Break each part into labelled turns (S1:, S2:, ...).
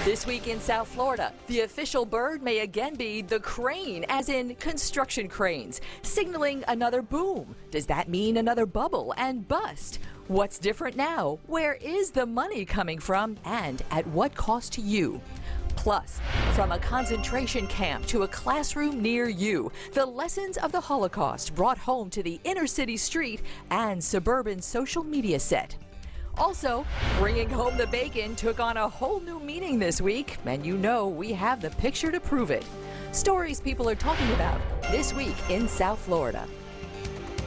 S1: This week in South Florida, the official bird may again be the crane, as in construction cranes, signaling another boom. Does that mean another bubble and bust? What's different now? Where is the money coming from? And at what cost to you? Plus, from a concentration camp to a classroom near you, the lessons of the Holocaust brought home to the inner city street and suburban social media set. Also, bringing home the bacon took on a whole new meaning this week, and you know we have the picture to prove it. Stories people are talking about this week in South Florida.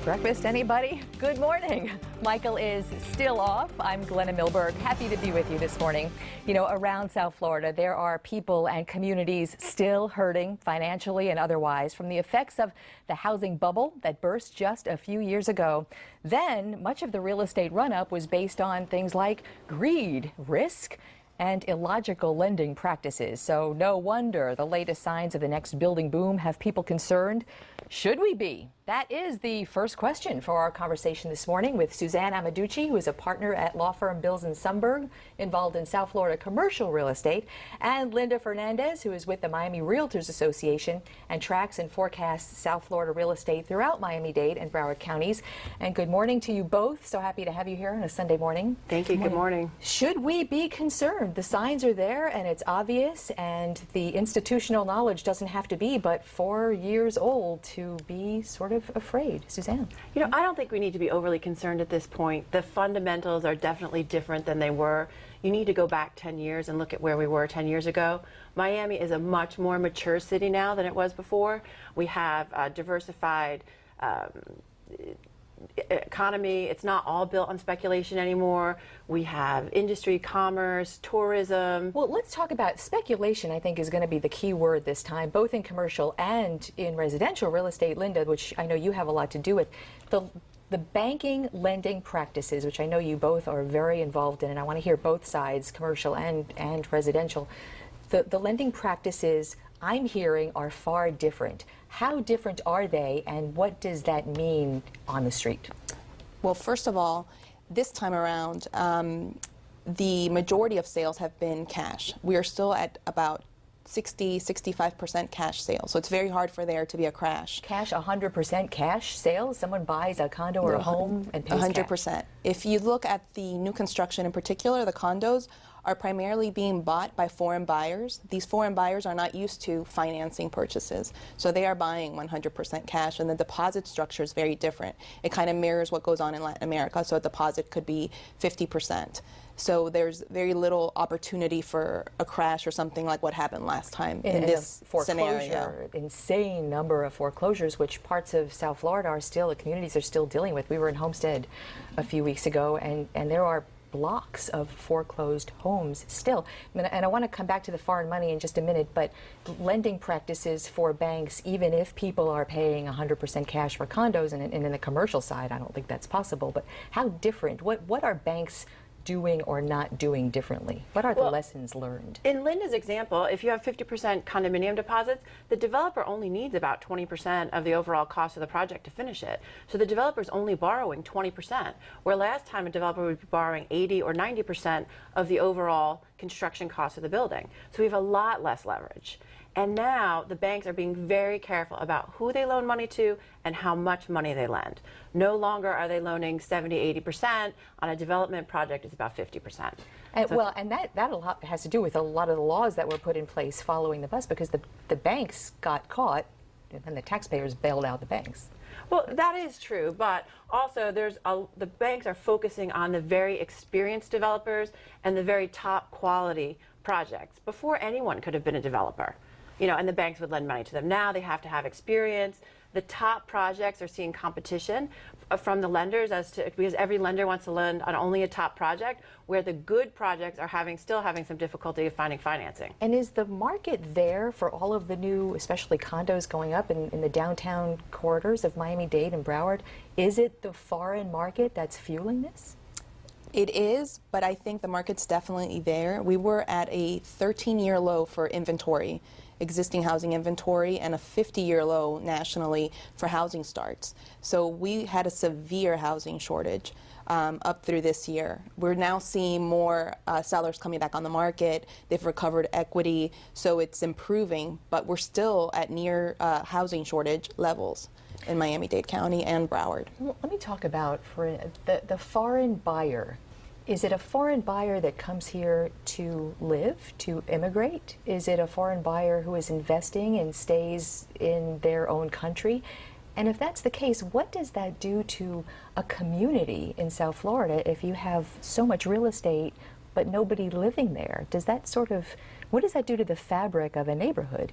S2: Breakfast, anybody? Good morning. Michael is still off. I'm Glenna Milberg. Happy to be with you this morning. You know, around South Florida, there are people and communities still hurting financially and otherwise from the effects of the housing bubble that burst just a few years ago. Then, much of the real estate run-up was based on things like greed, risk, and illogical lending practices. So no wonder the latest signs of the next building boom have people concerned. Should we be? That is the first question for our conversation this morning with Suzanne Amaducci, who is a partner at law firm Bills & Sundberg, involved in South Florida commercial real estate, and Linda Fernandez, who is with the Miami Realtors Association and tracks and forecasts South Florida real estate throughout Miami-Dade and Broward counties. And good morning to you both. So happy to have you here on a Sunday morning.
S3: Thank you. Good morning.
S2: Should we be concerned? The signs are there and it's obvious, and the institutional knowledge doesn't have to be but 4 years old to be sort of afraid. Suzanne?
S3: You know, I don't think we need to be overly concerned at this point. The fundamentals are definitely different than they were. You need to go back 10 years and look at where we were 10 years ago. Miami is a much more mature city now than it was before. We have a diversified economy. It's not all built on speculation anymore. We have industry, commerce, tourism.
S2: Well, let's talk about speculation. I think is going to be the key word this time, both in commercial and in residential real estate, Linda, which I know you have a lot to do with. The banking lending practices, which I know you both are very involved in, and I want to hear both sides, commercial and residential. The lending practices I'm hearing are far different. How different are they, and what does that mean on the street?
S4: Well, first of all, this time around, the majority of sales have been cash. We are still at about 60–65% cash sales, so it's very hard for there to be a crash.
S2: Cash, 100% cash sales? Someone buys a condo or a home and pays
S4: 100%.
S2: Cash.
S4: If you look at the new construction in particular, the condos are primarily being bought by foreign buyers. These foreign buyers are not used to financing purchases, so they are buying 100% cash, and the deposit structure is very different. It kind of mirrors what goes on in Latin America, so a deposit could be 50%. So there's very little opportunity for a crash or something like what happened last time in this scenario.
S2: Insane number of foreclosures, which parts of South Florida are still, the communities are still dealing with. We were in Homestead a few weeks ago, and there are blocks of foreclosed homes still. And I want to come back to the foreign money in just a minute, but lending practices for banks, even if people are paying 100% cash for condos, and in the commercial side, I don't think that's possible, but how different? What are banks doing or not doing differently? What are the lessons learned?
S3: In Linda's example, if you have 50% condominium deposits, the developer only needs about 20% of the overall cost of the project to finish it. So the developer's only borrowing 20%, where last time a developer would be borrowing 80 or 90% of the overall construction cost of the building. So we have a lot less leverage. And now the banks are being very careful about who they loan money to and how much money they lend. No longer are they loaning 70–80%. On a development project, it's about 50%.
S2: And, well, and that a lot has to do with a lot of the laws that were put in place following the bust, because the banks got caught and the taxpayers bailed out the banks.
S3: Well, that is true, but also the banks are focusing on the very experienced developers and the very top quality projects. Before, anyone could have been a developer. You know, and the banks would lend money to them. Now they have to have experience. The top projects are seeing competition from the lenders because every lender wants to lend on only a top project, where the good projects are still having some difficulty of finding financing.
S2: And is the market there for all of the new, especially condos going up in the downtown corridors of Miami-Dade and Broward? Is it the foreign market that's fueling this?
S4: It is, but I think the market's definitely there. We were at a 13-year low for inventory, existing housing inventory, and a 50-year low nationally for housing starts. So we had a severe housing shortage. up through this year. We're now seeing more sellers coming back on the market. They've recovered equity, so it's improving, but we're still at near housing shortage levels in Miami-Dade County and Broward.
S2: Well, let me talk about for the foreign buyer. Is it a foreign buyer that comes here to live, to immigrate? Is it a foreign buyer who is investing and stays in their own country? And if that's the case, what does that do to a community in South Florida if you have so much real estate but nobody living there? Does that what does that do to the fabric of a neighborhood?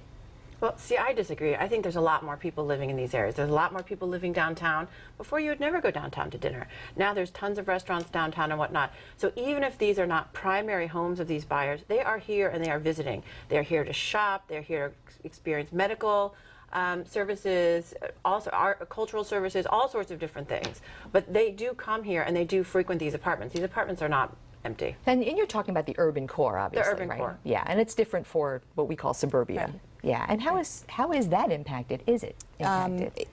S3: Well, see, I disagree. I think there's a lot more people living in these areas. There's a lot more people living downtown. Before, you would never go downtown to dinner. Now there's tons of restaurants downtown and whatnot. So even if these are not primary homes of these buyers, they are here and they are visiting. They're here to shop. They're here to experience medical services, also cultural services, all sorts of different things. But they do come here and they do frequent these apartments. These apartments are not empty.
S2: And you're talking about the urban core, obviously,
S3: the urban
S2: right?
S3: core.
S2: Yeah, and it's different for what we call suburbia.
S3: Right.
S2: Yeah, and how is that impacted? Is it impacted?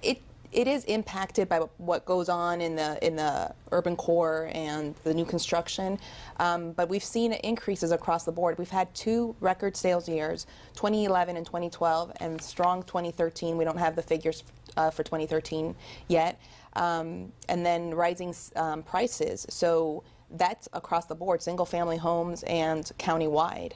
S4: It is impacted by what goes on in the urban core and the new construction, but we've seen increases across the board. We've had 2 record sales years, 2011 and 2012, and strong 2013. We don't have the figures for 2013 yet, and then rising prices. So that's across the board, single-family homes and countywide.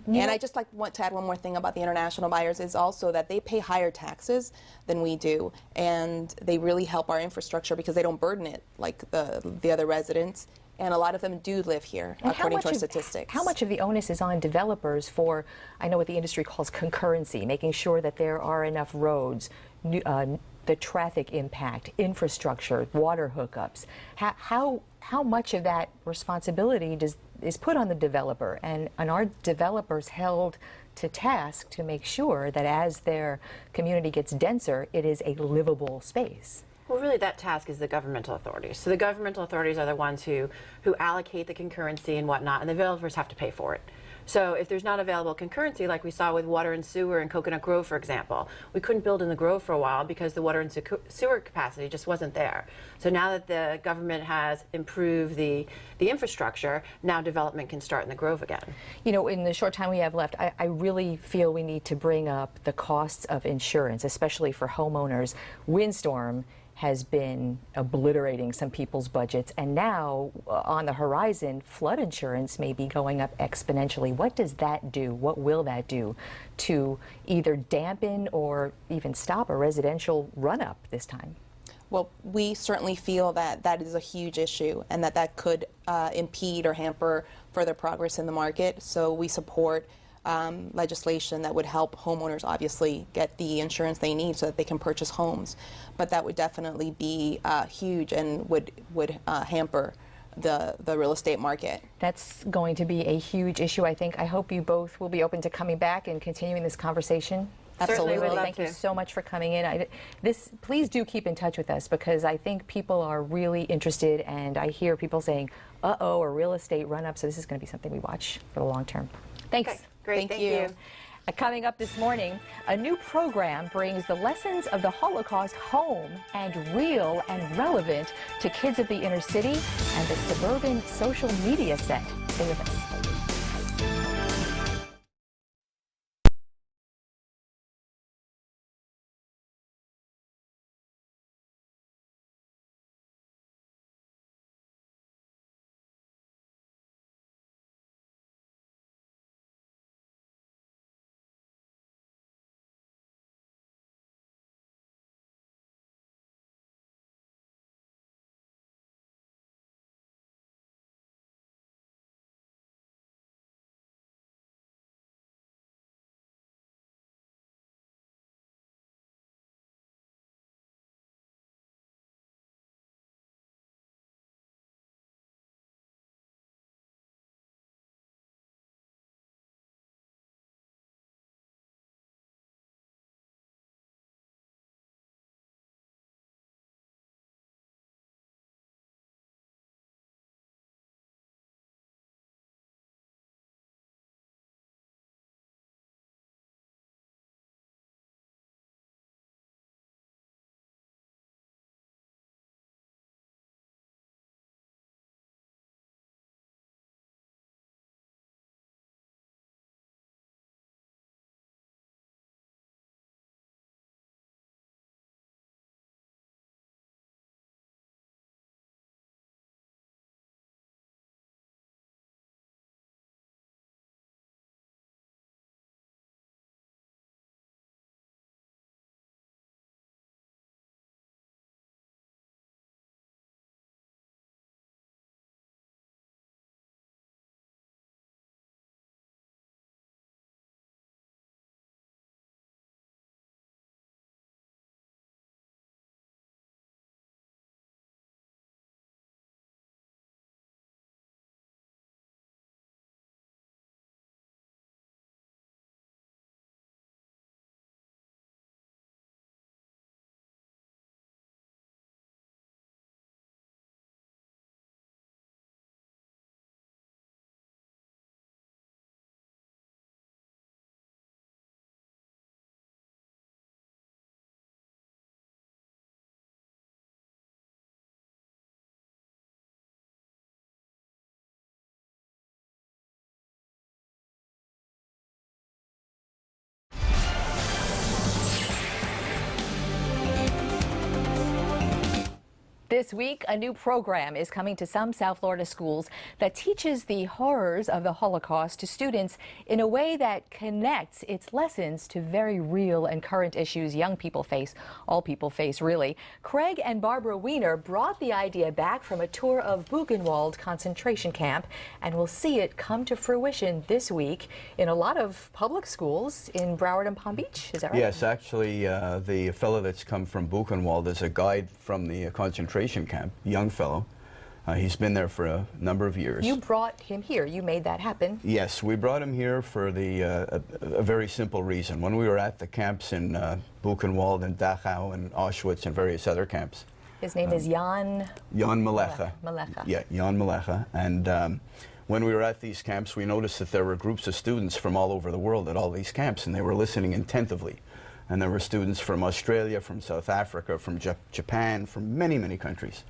S4: And I just want to add one more thing about the international buyers is also that they pay higher taxes than we do, and they really help our infrastructure because they don't burden it like the other residents. And a lot of them do live here, according to our statistics.
S2: How much of the onus is on developers for, I know what the industry calls concurrency, making sure that there are enough roads, the traffic impact, infrastructure, water hookups? How much of that responsibility is put on the developer, and are developers held to task to make sure that as their community gets denser, it is a livable space?
S3: Well, really, that task is the governmental authorities. So the governmental authorities are the ones who allocate the concurrency and whatnot, and the developers have to pay for it. So if there's not available concurrency, like we saw with water and sewer in Coconut Grove, for example, we couldn't build in the Grove for a while because the water and sewer capacity just wasn't there. So now that the government has improved the infrastructure, now development can start in the Grove again.
S2: You know, in the short time we have left, I really feel we need to bring up the costs of insurance, especially for homeowners. Windstorm has been obliterating some people's budgets, and now on the horizon, flood insurance may be going up exponentially. What does that do? What will that do to either dampen or even stop a residential run-up this time?
S4: Well, we certainly feel that that is a huge issue and that could impede or hamper further progress in the market. So we support legislation that would help homeowners obviously get the insurance they need so that they can purchase homes. But that would definitely be huge and would hamper the real estate market. That's
S2: going to be a huge issue, I think. I hope you both will be open to coming back and continuing this conversation.
S3: Absolutely.
S2: Well, thank you so much for coming in. Please do keep in touch with us because I think people are really interested, and I hear people saying, uh-oh, a real estate run-up, so this is going to be something we watch for the long term. Thanks.
S3: Okay. Great, thank you.
S2: Coming up this morning, a new program brings the lessons of the Holocaust home and real and relevant to kids of the inner city and the suburban social media set. Stay with us. This week, a new program is coming to some South Florida schools that teaches the horrors of the Holocaust to students in a way that connects its lessons to very real and current issues young people face, all people face, really. Craig and Barbara Weiner brought the idea back from a tour of Buchenwald concentration camp, and we'll see it come to fruition this week in a lot of public schools in Broward and Palm Beach. Is that right?
S5: Yes, actually, the fellow that's come from Buchenwald is a guide from the concentration camp, young fellow. He's been there for a number of years.
S2: You brought him here. You made that happen.
S5: Yes, we brought him here for a very simple reason. When we were at the camps in Buchenwald and Dachau and Auschwitz and various other camps.
S2: His name is Jan
S5: Malecha.
S2: Malecha.
S5: Yeah, Jan Malecha. And when we were at these camps, we noticed that there were groups of students from all over the world at all these camps, and they were listening attentively. And there were students from Australia, from South Africa, from Japan, from many, many countries.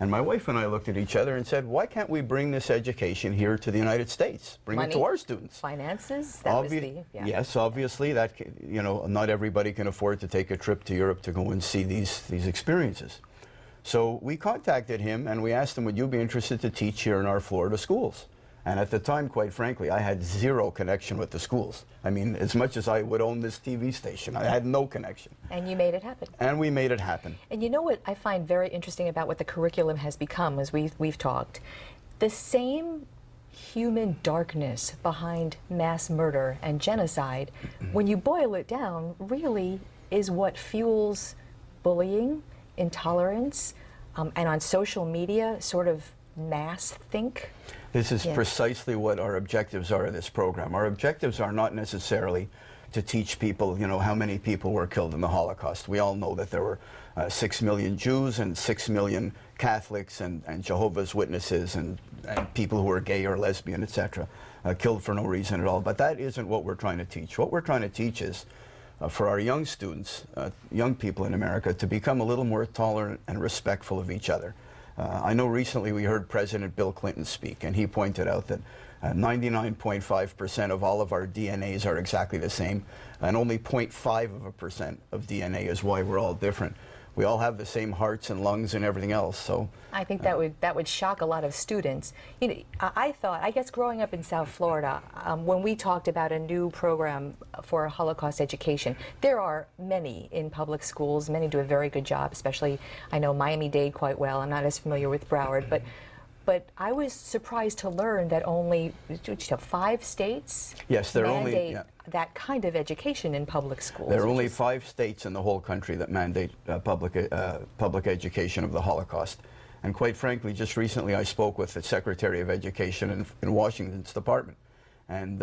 S5: And my wife and I looked at each other and said, why can't we bring this education here to the United States? Bring it to our students.
S2: Finances? That was the, yeah.
S5: Yes, obviously, that, you know, not everybody can afford to take a trip to Europe to go and see these experiences. So we contacted him and we asked him, would you be interested to teach here in our Florida schools? And at the time, quite frankly, I had zero connection with the schools. I mean, as much as I would own this TV station, I had no connection.
S2: And you made it happen.
S5: And we made it happen.
S2: And you know what I find very interesting about what the curriculum has become, as we've talked? The same human darkness behind mass murder and genocide, when you boil it down, really is what fuels bullying, intolerance, and on social media, sort of mass think.
S5: This is precisely what our objectives are of this program. Our objectives are not necessarily to teach people, you know, how many people were killed in the Holocaust. We all know that there were 6 million Jews and 6 million Catholics and Jehovah's Witnesses and people who were gay or lesbian, etc., killed for no reason at all. But that isn't what we're trying to teach. What we're trying to teach is for our young students, young people in America, to become a little more tolerant and respectful of each other. I know recently we heard President Bill Clinton speak, and he pointed out that 99.5% of all of our DNAs are exactly the same, and only 0.5% of DNA is why we're all different. We all have the same hearts and lungs and everything else. So
S2: I think that would shock a lot of students. You know, I guess growing up in South Florida, when we talked about a new program for Holocaust education, there are many in public schools. Many do a very good job, especially I know Miami-Dade quite well. I'm not as familiar with Broward, but I was surprised to learn that only 5 states mandate that kind of education in public schools.
S5: There are only 5 states in the whole country that mandate public education of the Holocaust. And quite frankly, just recently I spoke with the Secretary of Education in Washington's department. And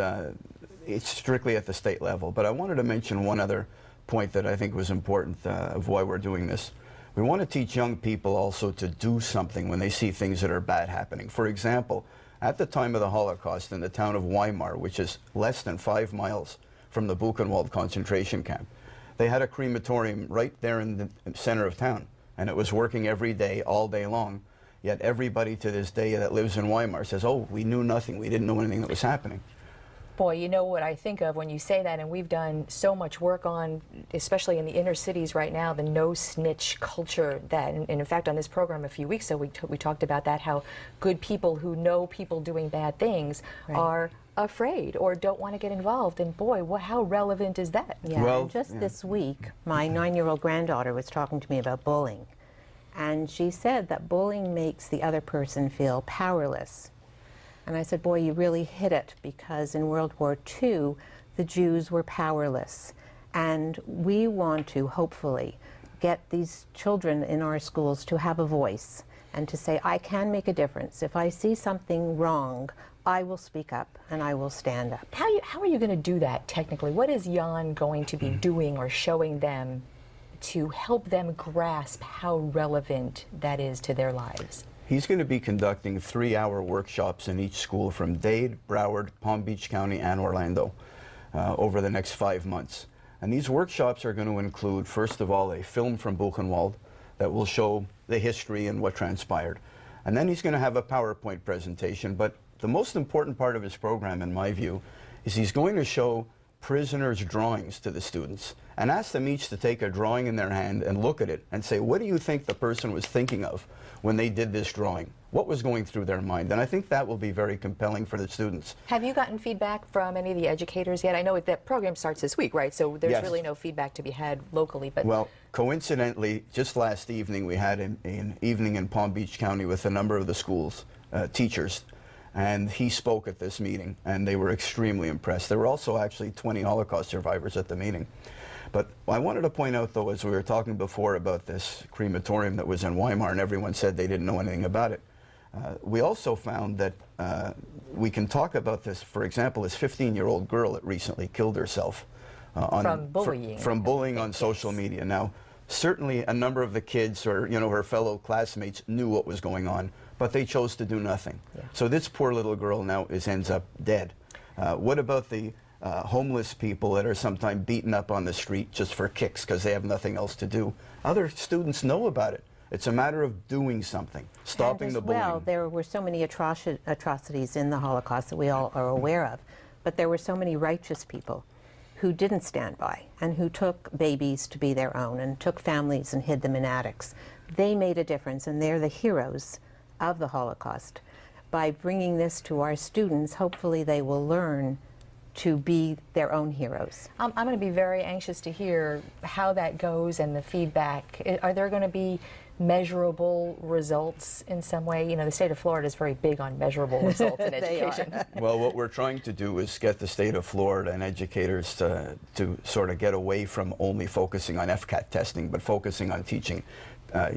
S5: it's strictly at the state level. But I wanted to mention one other point that I think was important of why we're doing this. We want to teach young people also to do something when they see things that are bad happening. For example, at the time of the Holocaust in the town of Weimar, which is less than 5 miles from the Buchenwald concentration camp, they had a crematorium right there in the center of town, and it was working every day, all day long. Yet everybody to this day that lives in Weimar says, oh, we knew nothing, we didn't know anything that was happening.
S2: Boy, you know what I think of when you say that, and we've done so much work on, especially in the inner cities right now, the no-snitch culture that, and in fact on this program a few weeks ago we talked about that, how good people who know people doing bad things are afraid or don't want to get involved, and boy, how relevant is that?
S6: Yeah, well, just this week, my 9-year-old granddaughter was talking to me about bullying, and she said that bullying makes the other person feel powerless. And I said, boy, you really hit it, because in World War II, the Jews were powerless. And we want to, hopefully, get these children in our schools to have a voice and to say, I can make a difference. If I see something wrong, I will speak up and I will stand up.
S2: How are you going to do that technically? What is Jan going to be doing or showing them to help them grasp how relevant that is to their lives?
S5: He's going to be conducting 3-hour workshops in each school from Dade, Broward, Palm Beach County, and Orlando over the next 5 months. And these workshops are going to include, first of all, a film from Buchenwald that will show the history and what transpired. And then he's going to have a PowerPoint presentation. But the most important part of his program, in my view, is he's going to show prisoners' drawings to the students and ask them each to take a drawing in their hand and look at it and say, what do you think the person was thinking of when they did this drawing? What was going through their mind? And I think that will be very compelling for the students.
S2: Have you gotten feedback from any of the educators yet? I know that program starts this week, right? So there's
S5: Yes.
S2: really no feedback to be had locally. But
S5: Well, coincidentally, just last evening we had an evening in Palm Beach County with a number of the schools, teachers, and he spoke at this meeting, and they were extremely impressed. There were also actually 20 Holocaust survivors at the meeting. But I wanted to point out, though, as we were talking before about this crematorium that was in Weimar, and everyone said they didn't know anything about it, we also found that we can talk about this. For example, this 15-year-old girl that recently killed herself
S2: From bullying.
S5: from bullying on social media. Now, certainly a number of the kids or her fellow classmates knew what was going on, but they chose to do nothing.
S2: Yeah.
S5: So this poor little girl now ends up dead. What about the homeless people that are sometimes beaten up on the street just for kicks because they have nothing else to do? Other students know about it. It's a matter of doing something, stopping the bullying.
S6: Well, there were so many atrocities in the Holocaust that we all are aware of, but there were so many righteous people who didn't stand by and who took babies to be their own and took families and hid them in attics. They made a difference, and they're the heroes of the Holocaust. By bringing this to our students, hopefully they will learn to be their own heroes.
S2: I'm going to be very anxious to hear how that goes and the feedback. Are there going to be measurable results in some way? You know, the state of Florida is very big on measurable results in education.
S5: Well, what we're trying to do is get the state of Florida and educators to sort of get away from only focusing on FCAT testing, but focusing on teaching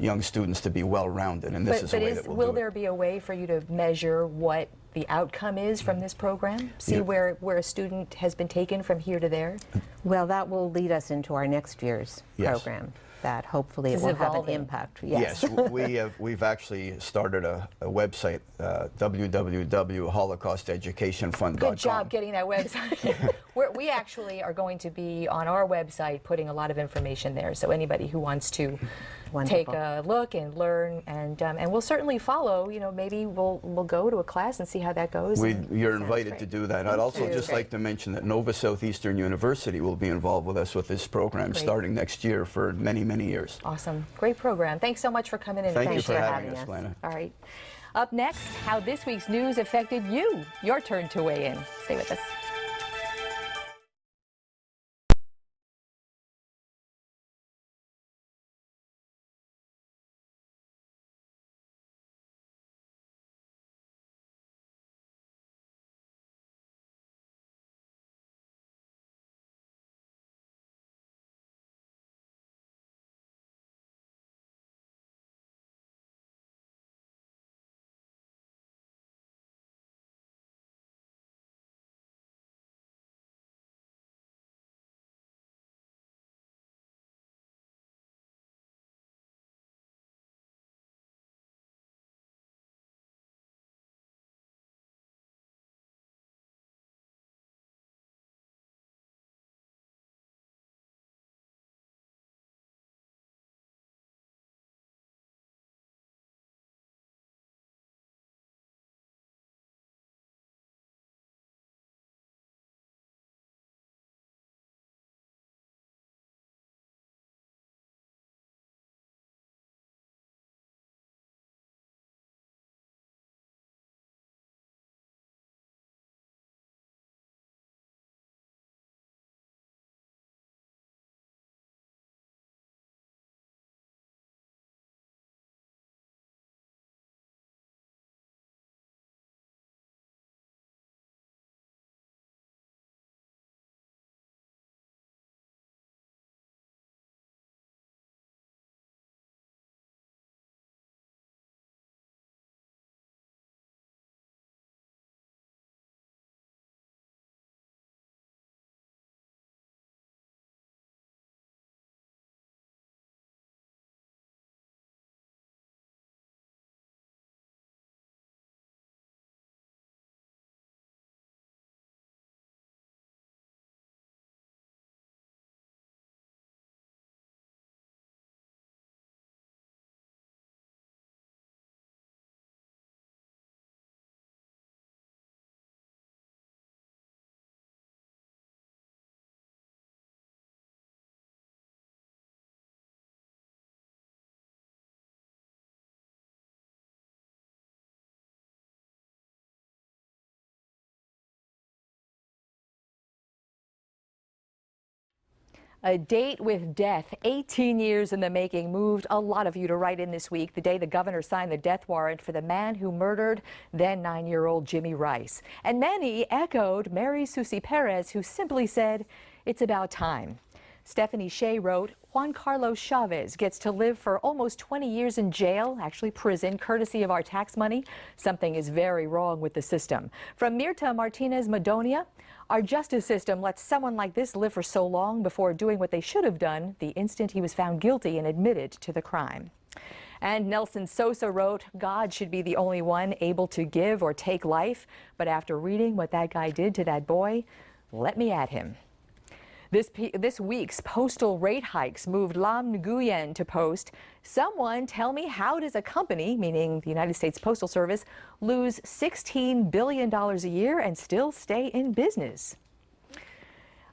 S5: young students to be well-rounded, and this is a way that we'll do it.
S2: Will there be a way for you to measure what the outcome is from this program? See
S5: Yeah.
S2: where a student has been taken from here to there?
S6: Well, that will lead us into our next year's
S5: Yes.
S6: program. That hopefully it
S2: This
S6: will
S2: is
S6: have an
S2: evolving.
S6: impact.
S5: Yes, we've actually started a website, www.holocausteducationfund.com.
S2: Good job getting that website. We actually are going to be on our website putting a lot of information there, so anybody who wants to take
S6: Wonderful.
S2: a look and learn, and we'll certainly follow. You know, maybe we'll go to a class and see how that goes.
S5: You're invited to do that. I'd also
S2: you.
S5: just like to mention that Nova Southeastern University will be involved with us with this program
S2: Great.
S5: starting next year for many, many years.
S2: Awesome, great program. Thanks so much for coming in.
S5: Thank
S2: and
S5: you
S2: thanks
S5: for having
S6: having
S5: us,
S6: us.
S5: Glenna.
S2: All right. Up next, how this week's news affected you. Your turn to weigh in. Stay with us. A date with death, 18 years in the making, moved a lot of you to write in this week, the day the governor signed the death warrant for the man who murdered then 9-year-old Jimmy Rice. And many echoed Mary Susie Perez, who simply said, "It's about time." Stephanie Shea wrote, Juan Carlos Chavez gets to live for almost 20 years in jail, actually prison, courtesy of our tax money. Something is very wrong with the system. From Mirta Martinez Madonia, our justice system lets someone like this live for so long before doing what they should have done the instant he was found guilty and admitted to the crime. And Nelson Sosa wrote, God should be the only one able to give or take life. But after reading what that guy did to that boy, let me at him. This week's postal rate hikes moved Lam Nguyen to post, "Someone tell me, how does a company," meaning the United States Postal Service, "lose $16 billion a year and still stay in business?"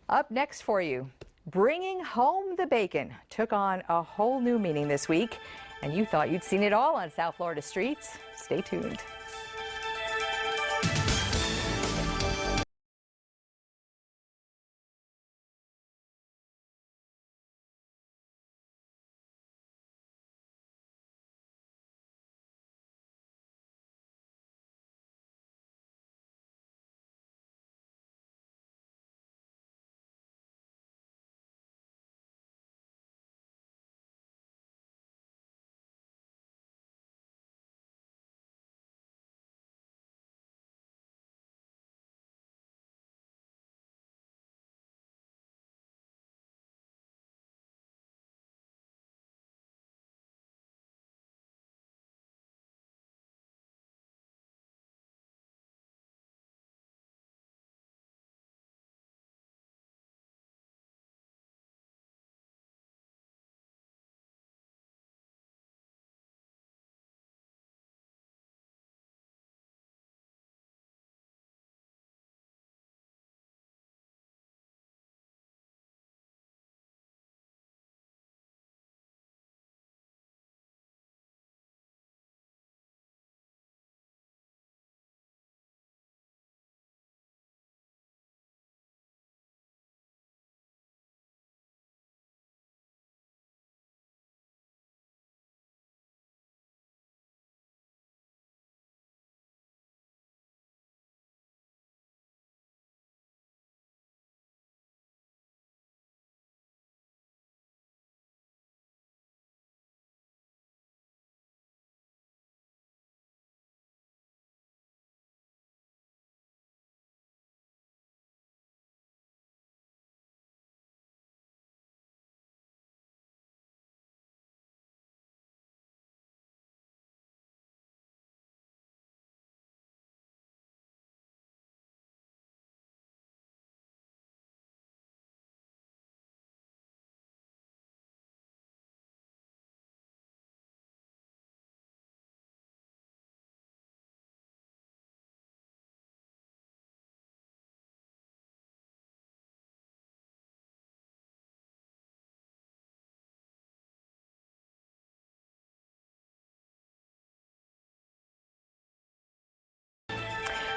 S2: Up next for you, bringing home the bacon took on a whole new meaning this week, and you thought you'd seen it all on South Florida streets. Stay tuned.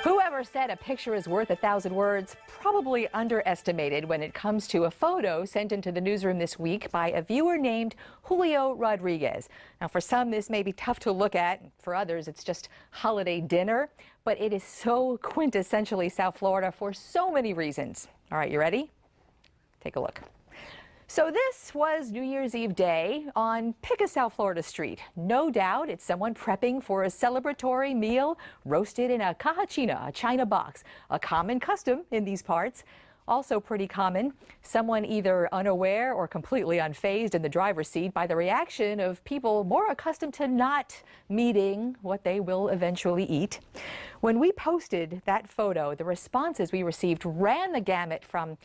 S2: Whoever said a picture is worth 1,000 words probably underestimated when it comes to a photo sent into the newsroom this week by a viewer named Julio Rodriguez. Now, for some, this may be tough to look at. For others, it's just holiday dinner. But it is so quintessentially South Florida for so many reasons. All right, you ready? Take a look. So this was New Year's Eve day on Pick a South Florida street. No doubt it's someone prepping for a celebratory meal roasted in a cajachina, a china box, a common custom in these parts. Also pretty common, someone either unaware or completely unfazed in the driver's seat by the reaction of people more accustomed to not meeting what they will eventually eat. When we posted that photo, the responses we received ran the gamut from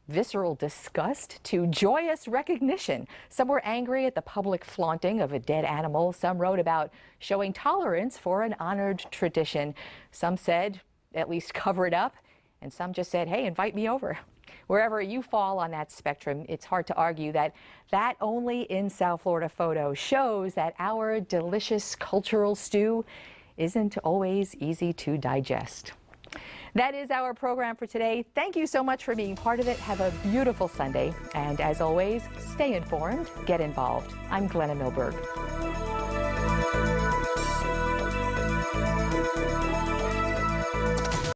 S2: visceral disgust to joyous recognition. Some were angry at the public flaunting of a dead animal. Some wrote about showing tolerance for an honored tradition. Some said, at least cover it up. And some just said, hey, invite me over. Wherever you fall on that spectrum, it's hard to argue that that only in South Florida photo shows that our delicious cultural stew isn't always easy to digest. That is our program for today. Thank you so much for being part of it. Have a beautiful Sunday. And as always, stay informed, get involved. I'm Glenna Milberg.